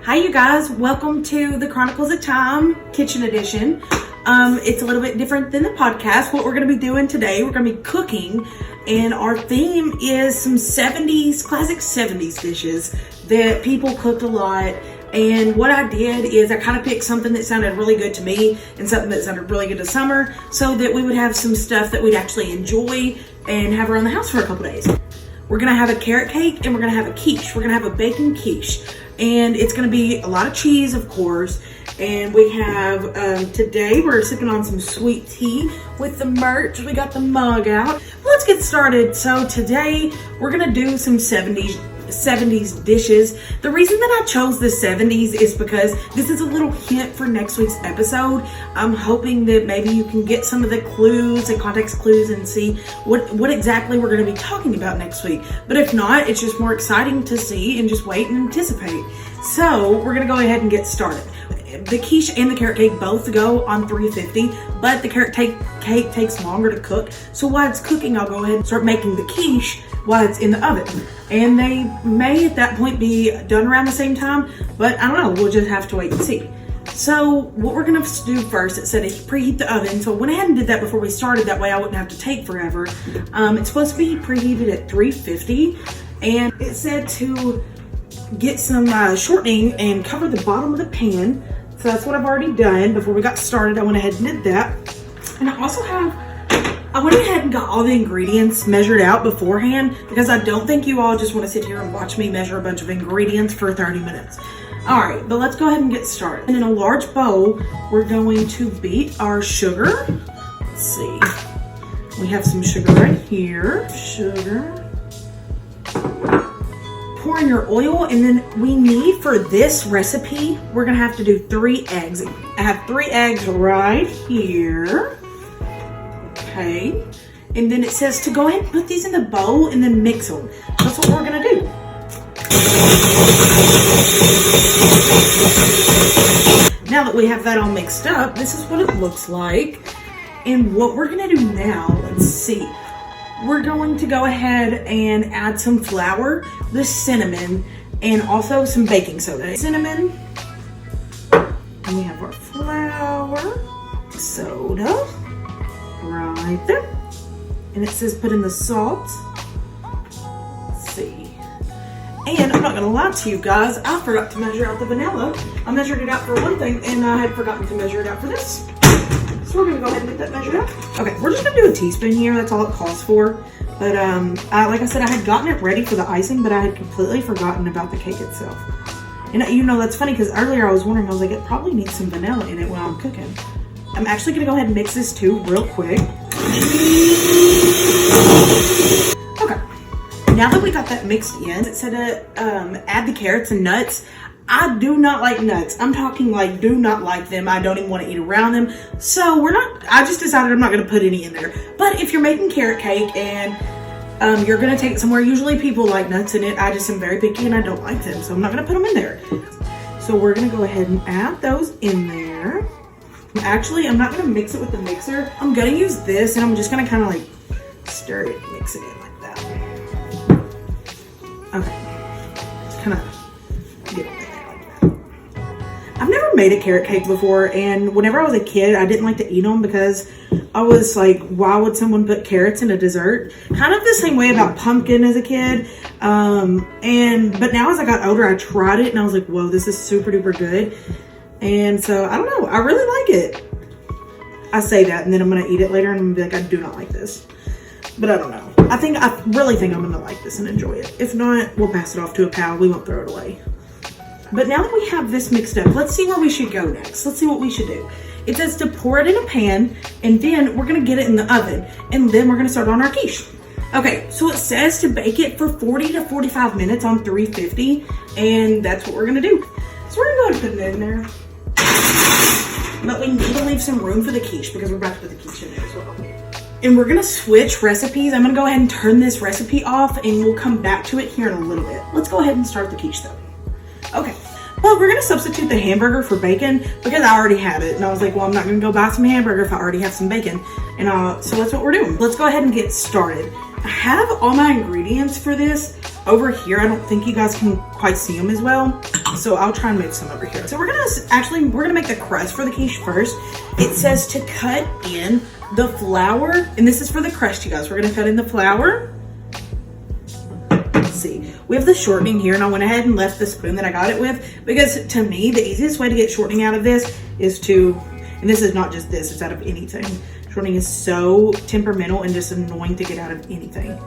Hi you guys, welcome to the Chronicles of Time kitchen edition. It's a little bit different than the podcast. What we're going to be doing today, we're going to be cooking, and our theme is some classic 70s dishes that people cooked a lot. And what I did is I kind of picked something that sounded really good to me and something that sounded really good to Summer, so that we would have some stuff that we'd actually enjoy and have around the house for a couple days. We're going to have a carrot cake and we're going to have a quiche. We're going to have a bacon quiche. And it's going to be a lot of cheese, of course. And we have, today we're sipping on some sweet tea with the merch. We got the mug out. Let's get started. So today we're going to do some 70s dishes. The reason that I chose the 70s is because this is a little hint for next week's episode. I'm hoping that maybe you can get some of the clues and context clues and see what exactly we're going to be talking about next week. But if not, it's just more exciting to see and just wait and anticipate. So we're going to go ahead and get started. The quiche and the carrot cake both go on 350, but the carrot cake takes longer to cook. So while it's cooking, I'll go ahead and start making the quiche while it's in the oven. And they may at that point be done around the same time, but I don't know, we'll just have to wait and see. So what we're gonna do first, it said to preheat the oven. So I went ahead and did that before we started, that way I wouldn't have to take forever. It's supposed to be preheated at 350, and it said to get some shortening and cover the bottom of the pan. So that's what I've already done. Before we got started, I went ahead and did that. And I went ahead and got all the ingredients measured out beforehand, because I don't think you all just want to sit here and watch me measure a bunch of ingredients for 30 minutes. All right, but let's go ahead and get started. And in a large bowl, we're going to beat our sugar. Let's see. We have some sugar right here. Sugar. Pour in your oil, and then we need, for this recipe, we're gonna have to do 3 eggs. I have 3 eggs right here. Okay, and then it says to go ahead and put these in the bowl and then mix them. That's what we're gonna do. Now that we have that all mixed up, this is what it looks like. And what we're gonna do now, let's see. We're going to go ahead and add some flour, the cinnamon, and also some baking soda. Cinnamon, and we have our flour, soda, right there. And it says put in the salt. Let's see. And I'm not gonna lie to you guys, I forgot to measure out the vanilla. I measured it out for one thing, and I had forgotten to measure it out for this. So we're gonna go ahead and get that measured out. Okay, we're just gonna do a teaspoon here. That's all it calls for. But like I said, I had gotten it ready for the icing, but I had completely forgotten about the cake itself. And you know, that's funny, because earlier I was wondering, I was like, it probably needs some vanilla in it while I'm cooking. I'm actually gonna go ahead and mix this too real quick. Okay, now that we got that mixed in, it said to add the carrots and nuts. I do not like nuts. I'm talking like do not like them. I don't even want to eat around them. So I just decided I'm not going to put any in there. But if you're making carrot cake and you're going to take it somewhere, usually people like nuts in it. I just am very picky and I don't like them. So I'm not going to put them in there. So we're going to go ahead and add those in there. Actually, I'm not going to mix it with the mixer. I'm going to use this, and I'm just going to kind of like stir it, mix it in like that. Okay. Just kind of get it. I've never made a carrot cake before, and whenever I was a kid, I didn't like to eat them because I was like, why would someone put carrots in a dessert? Kind of the same way about pumpkin as a kid. But now as I got older, I tried it and I was like, whoa, this is super duper good. And so, I don't know, I really like it. I say that, and then I'm going to eat it later and I'm going to be like, I do not like this. But I don't know. I really think I'm going to like this and enjoy it. If not, we'll pass it off to a pal. We won't throw it away. But now that we have this mixed up, let's see where we should go next. Let's see what we should do. It says to pour it in a pan, and then we're gonna get it in the oven, and then we're gonna start on our quiche. Okay, so it says to bake it for 40 to 45 minutes on 350, and that's what we're gonna do. So we're gonna go ahead and put it in there. But we need to leave some room for the quiche, because we're about to put the quiche in there as well. And we're gonna switch recipes. I'm gonna go ahead and turn this recipe off, and we'll come back to it here in a little bit. Let's go ahead and start the quiche though. Okay, well, we're gonna substitute the hamburger for bacon because I already had it. And I was like, well, I'm not gonna go buy some hamburger if I already have some bacon. And so that's what we're doing. Let's go ahead and get started. I have all my ingredients for this over here. I don't think you guys can quite see them as well, so I'll try and mix them over here. So we're gonna make the crust for the quiche first. It says to cut in the flour, and this is for the crust, you guys. We're gonna cut in the flour. Let's see, we have the shortening here, and I went ahead and left the spoon that I got it with, because to me the easiest way to get shortening out of this is to, and this is not just this, it's out of anything. Shortening is so temperamental and just annoying to get out of anything.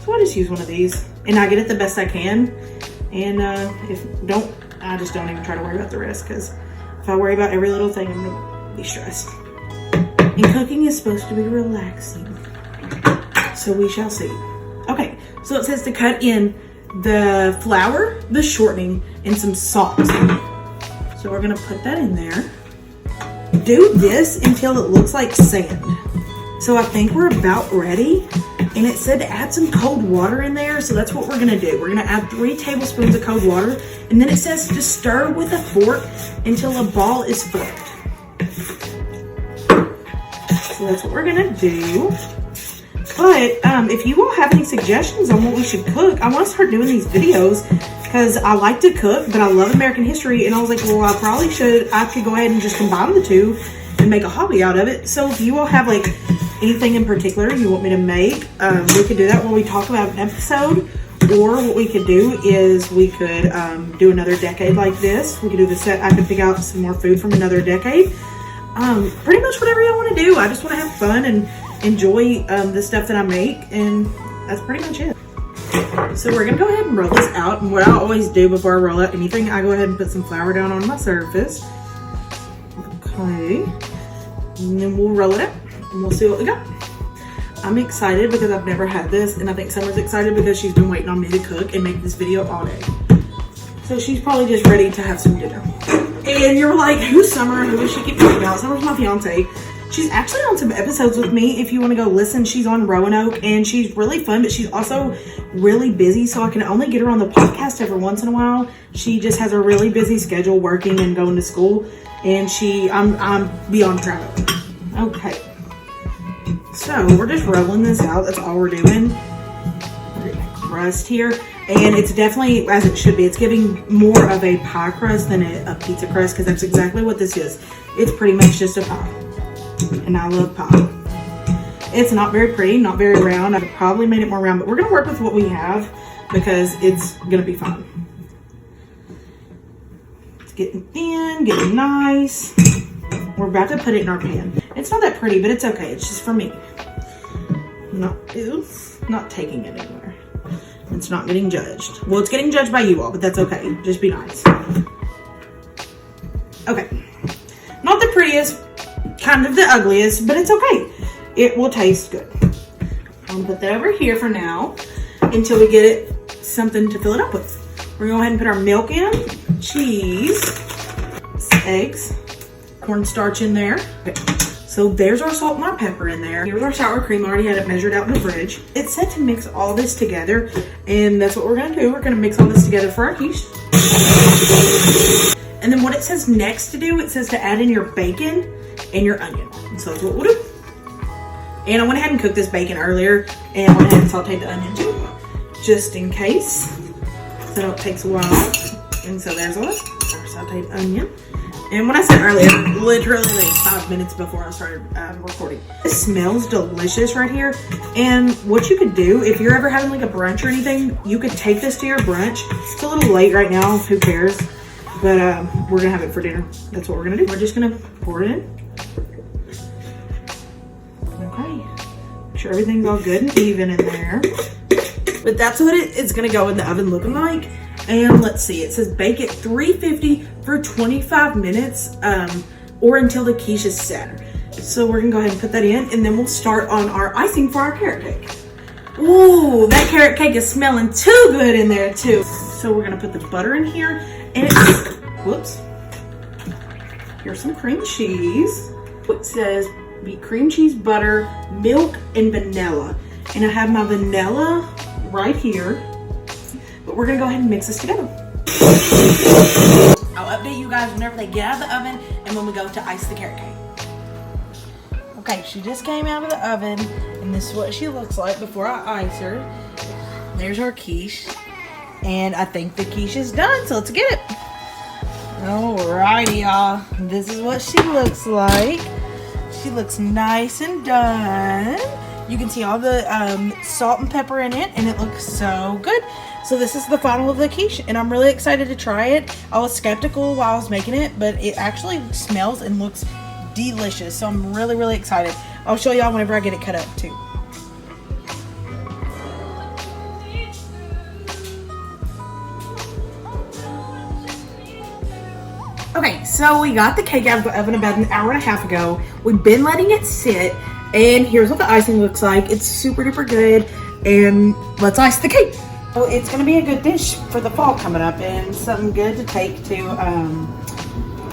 So I just use one of these, and I get it the best I can. And I just don't even try to worry about the rest, because if I worry about every little thing, I'm gonna be stressed. And cooking is supposed to be relaxing, so we shall see. Okay, so it says to cut in the flour, the shortening, and some salt. So we're gonna put that in there. Do this until it looks like sand. So I think we're about ready. And it said to add some cold water in there, so that's what we're gonna do. We're gonna add 3 tablespoons of cold water, and then it says to stir with a fork until a ball is formed. So that's what we're gonna do. But if you all have any suggestions on what we should cook, I want to start doing these videos, because I like to cook, but I love American history, and I was like, well, I could go ahead and just combine the two and make a hobby out of it. So if you all have like anything in particular you want me to make, we could do that when we talk about an episode. Or what we could do is we could do another decade like this. We could do the set. I could pick out some more food from another decade. Pretty much whatever y'all want to do. I just want to have fun and enjoy the stuff that I make, and that's pretty much it. So we're gonna go ahead and roll this out, and what I always do before I roll out anything, I go ahead and put some flour down on my surface. Okay, and then we'll roll it up and we'll see what we got. I'm excited because I've never had this, and I think Summer's excited because she's been waiting on me to cook and make this video all day. So she's probably just ready to have some dinner. And you're like, who's Summer? Who does she keep talking about? Summer's my fiance. She's actually on some episodes with me. If you want to go listen, she's on Roanoke, and she's really fun, but she's also really busy, so I can only get her on the podcast every once in a while. She just has a really busy schedule working and going to school, and I'm beyond proud of her. Okay. So we're just rolling this out. That's all we're doing. We're getting a crust here, and it's definitely, as it should be, it's giving more of a pie crust than a pizza crust, because that's exactly what this is. It's pretty much just a pie. And I love pie. It's not very pretty, not very round. I probably made it more round, but we're gonna work with what we have because it's gonna be fun. It's getting thin, getting nice. We're about to put it in our pan. It's not that pretty, but it's okay. It's just for me. Not taking it anywhere. It's not getting judged. Well, it's getting judged by you all, but that's okay. Just be nice. Okay. Not the prettiest. Kind of the ugliest, but it's okay. It will taste good. I'm gonna put that over here for now until we get it something to fill it up with. We're gonna go ahead and put our milk in, cheese, eggs, cornstarch in there. Okay. So there's our salt and our pepper in there. Here's our sour cream. I already had it measured out in the fridge. It said to mix all this together, and that's what we're gonna do. We're gonna mix all this together for our quiche. And then what it says next to do, it says to add in your bacon and your onion. So that's what we'll do. And I went ahead and cooked this bacon earlier, and I went ahead and sauteed the onion too, just in case. So it takes a while. And so there's our sauteed onion. And when I said earlier, literally like 5 minutes before I started recording. This smells delicious right here. And what you could do, if you're ever having like a brunch or anything, you could take this to your brunch. It's a little late right now, who cares? But we're gonna have it for dinner. That's what we're gonna do. We're just gonna pour it in. Okay. Make sure everything's all good and even in there. But that's what it's gonna go in the oven looking like. And let's see, it says bake at 350 for 25 minutes or until the quiche is set. So we're gonna go ahead and put that in, and then we'll start on our icing for our carrot cake. Ooh, that carrot cake is smelling too good in there too. So we're gonna put the butter in here, and it's, whoops, here's some cream cheese. It says be cream cheese, butter, milk, and vanilla. And I have my vanilla right here, but we're gonna go ahead and mix this together. I'll update you guys whenever they get out of the oven and when we go to ice the carrot cake. Okay, she just came out of the oven, and this is what she looks like before I ice her. There's our quiche, and I think the quiche is done, so let's get it. Alrighty, y'all. This is what she looks like. She looks nice and done. You can see all the salt and pepper in it, and it looks so good. So this is the final of the quiche, and I'm really excited to try it. I was skeptical while I was making it, but it actually smells and looks delicious. So I'm really, really excited. I'll show y'all whenever I get it cut up too. Okay, so we got the cake out of the oven about an hour and a half ago. We've been letting it sit, and here's what the icing looks like. It's super duper good, and let's ice the cake. So it's gonna be a good dish for the fall coming up, and something good to take to,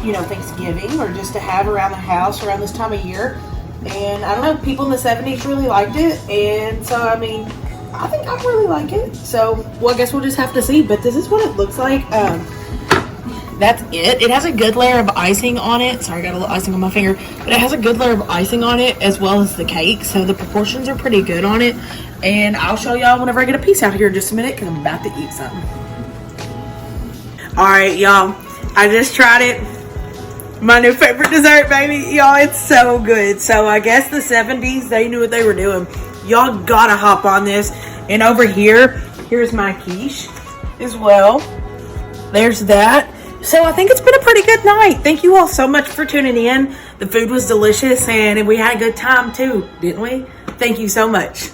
you know, Thanksgiving, or just to have around the house around this time of year. And I don't know, people in the 70s really liked it, and so I mean, I think I really like it. So, well, I guess we'll just have to see. But this is what it looks like. That's it. It has a good layer of icing on it. Sorry, I got a little icing on my finger. But it has a good layer of icing on it, as well as the cake. So the proportions are pretty good on it. And I'll show y'all whenever I get a piece out here in just a minute, because I'm about to eat something. Alright, y'all. I just tried it. My new favorite dessert, baby. Y'all, it's so good. So I guess the 70s, they knew what they were doing. Y'all gotta hop on this. And over here, here's my quiche as well. There's that. So I think it's been a pretty good night. Thank you all so much for tuning in. The food was delicious, and we had a good time too, didn't we? Thank you so much.